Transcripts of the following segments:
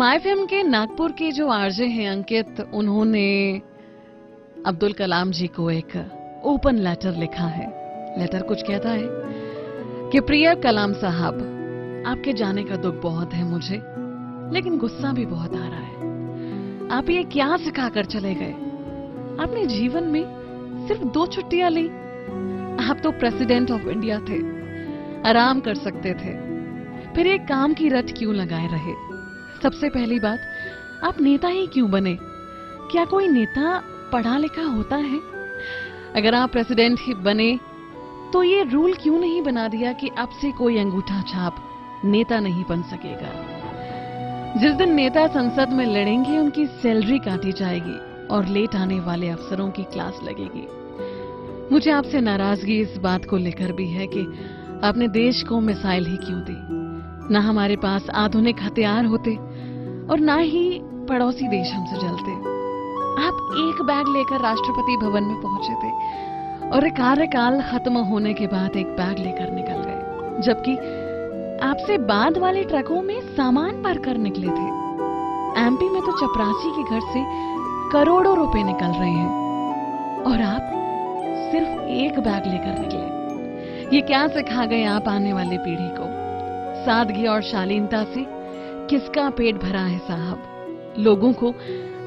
My film के नागपुर के जो आरजे हैं अंकित, उन्होंने अब्दुल कलाम जी को एक ओपन लेटर लिखा है। लेटर कुछ कहता है कि प्रिय कलाम साहब, आपके जाने का दुख बहुत है मुझे, लेकिन गुस्सा भी बहुत आ रहा है। आप ये क्या सिखाकर चले गए? आपने जीवन में सिर्फ 2 छुट्टियां ली। आप तो प्रेसिडेंट ऑफ इंडिया थे, आराम कर सकते थे, फिर एक काम की रट क्यों लगाए रहे? सबसे पहली बात, आप नेता ही क्यों बने? क्या कोई नेता पढ़ा लिखा होता है? अगर आप प्रेसिडेंट ही बने तो ये रूल क्यों नहीं बना दिया कि अब से कोई अंगूठा छाप नेता नहीं बन सकेगा? जिस दिन नेता संसद में लड़ेंगे उनकी सैलरी काटी जाएगी और लेट आने वाले अफसरों की क्लास लगेगी। मुझे आपसे नाराजगी इस बात को लेकर भी है कि आपने देश को मिसाइल ही क्यों दी? ना हमारे पास आधुनिक हथियार होते और ना ही पड़ोसी देश हमसे जलते। आप एक बैग लेकर राष्ट्रपति भवन में पहुंचे थे और कार्यकाल खत्म होने के बाद एक बैग लेकर निकल गए, जबकि आपसे बाद वाले ट्रकों में सामान भर कर निकले थे। एमपी में तो चपरासी के घर से करोड़ों रुपए निकल रहे हैं और आप सिर्फ एक बैग लेकर निकले। ये क्या सिखा गए आप आने वाली पीढ़ी को? सादगी और शालीनता से किसका पेट भरा है साहब? लोगों को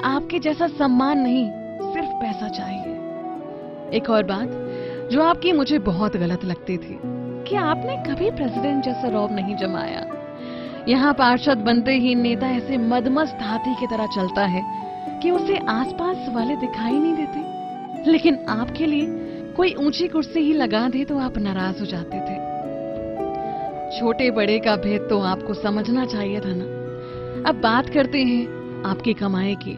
आपके जैसा सम्मान नहीं, सिर्फ पैसा चाहिए। एक और बात जो आपकी मुझे बहुत गलत लगती थी कि आपने कभी प्रेसिडेंट जैसा रौब नहीं जमाया। यहाँ पार्षद बनते ही नेता ऐसे मदमस्त हाथी की तरह चलता है कि उसे आसपास वाले दिखाई नहीं देते, लेकिन आपके लिए कोई ऊंची कुर्सी ही लगा दे तो आप नाराज हो जाते थे। छोटे बड़े का भेद तो आपको समझना चाहिए था ना। अब बात करते हैं आपकी कमाई की।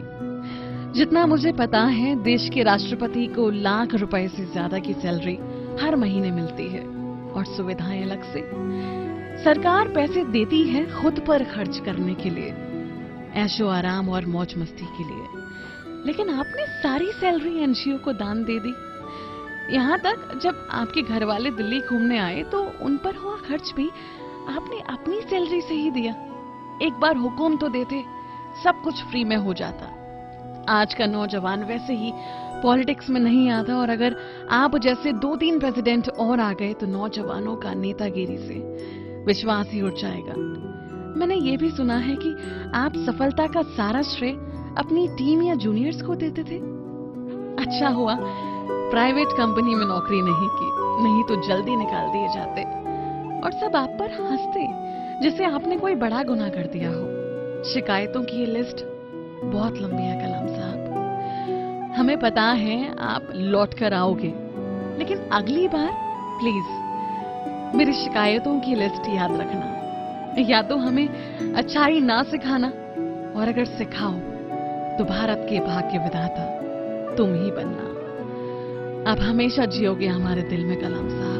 जितना मुझे पता है, देश के राष्ट्रपति को लाख रुपए से ज्यादा की सैलरी हर महीने मिलती है और सुविधाएं अलग से। सरकार पैसे देती है खुद पर खर्च करने के लिए, ऐशो आराम और मौज मस्ती के लिए, लेकिन आपने सारी सैलरी एनजीओ को दान दे दी। यहाँ तक जब आपके घर वाले दिल्ली घूमने आए तो उन पर हुआ खर्च भी आपने अपनी सैलरी से ही दिया। एक बार हुक्म तो देते, सब कुछ फ्री में हो जाता। आज का नौजवान वैसे ही पॉलिटिक्स में नहीं आता और अगर आप जैसे 2-3 प्रेसिडेंट और आ गए तो नौजवानों का नेतागिरी से विश्वास ही उठ जाएगा। मैंने ये भी सुना है कि आप सफलता का सारा श्रेय अपनी टीम या जूनियर्स को देते थे। अच्छा हुआ प्राइवेट कंपनी में नौकरी नहीं की, नहीं तो जल्दी निकाल दिए जाते और सब आप पर हंसते जैसे आपने कोई बड़ा गुनाह कर दिया हो। शिकायतों की ये लिस्ट बहुत लंबी है कलाम साहब। हमें पता है आप लौट कर आओगे, लेकिन अगली बार प्लीज मेरी शिकायतों की लिस्ट याद रखना। या तो हमें अच्छाई ना सिखाना, और अगर सिखाओ तो भारत के भाग्य विधाता तुम ही बनना। आप हमेशा जियोगे हमारे दिल में कलाम साहब।